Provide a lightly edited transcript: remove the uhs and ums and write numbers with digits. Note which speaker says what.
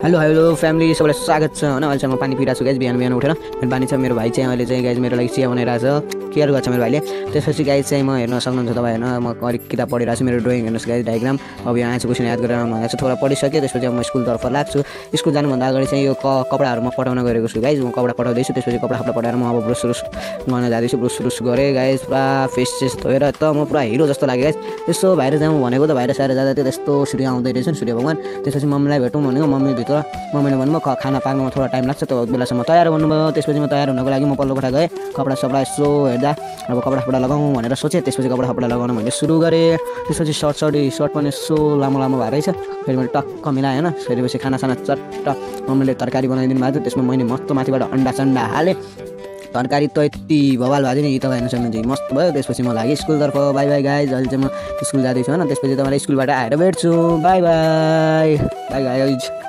Speaker 1: hello hello family सबैलाई स्वागत छ होइन अहिले चाहिँ म पानी पिइरहेको छु गाइज बिहान बिहान उठेर पानी छ मेरो भाइ चाहिँ अहिले चाहिँ गाइज मेरो लागि चिया बनाइरहेको छ केयर गर्छ मेरो भाइले त्यसपछि गाइज चाहिँ म हेर्न सक्नुहुन्छ तपाईँ होइन म अलिक किताब पढिरहेको छु मेरो ड्रइङ हेर्नुहोस् गाइज डायग्राम अब यहाँ आन्सर क्वेसन याद गरेर म चाहिँ थोडा पढिसकेँ त्यसपछि अब म स्कुलतर्फ लाग्छु स्कुल जानुभन्दा अगाडि चाहिँ यो कपडाहरू म पठाउन गएको छु गाइज म कपडा पठाउँदैछु त्यसपछि कपडा पठाएर म अब ब्रुस गर्न जाँदैछु ब्रुस गरेँ गाइज पुरा फेस चेस धोएर त म पुरा हिरो जस्तो लाग्यो गाइज यसो बाहिर जाउँ भनेको त बाहिर साएर जाँदा त्यो त्यस्तो सूर्य आउँदै रहेछ नि सूर्य भगवान् त्यसपछि मम्मीलाई भेटौँ भनेको मम्मीभित्र मम्मीले भन्नुभयो खाना पाक्नुमा थोडा टाइम लाग्छ त्यो बेलासम्म तयार गर्नुभयो त्यसपछि म तयार हुनको लागि म पल्लो कोठा गएँ कपडा सपडा यसो हेर्दा अब कपडा लगाउँ भनेर सोचेँ त्यसपछि कपडा लगाउन मैले सुरु गरेँ त्यसपछि सर्ट पनि यसो लामो लामो भएर रहेछ फेरि मैले टक्क मिलाएँ होइन फेरि खानासाना चट्ट मम्मीले तरकारी बनाइदिनु भएको थियो त्यसमा मैले मस्त माथिबाट अन्डा सन्डा हालेँ तरकारी त यति भवाल भएको थियो नि तपाईँ हेर्न सक्नुहुन्छ मस्त भयो त्यसपछि म लागेँ स्कुलतर्फ बाई बाई गाइज अहिले चाहिँ म स्कुल जाँदैछु होइन त्यसपछि तपाईँलाई स्कुलबाट आएर भेट्छु बाई बाई बाई गाइज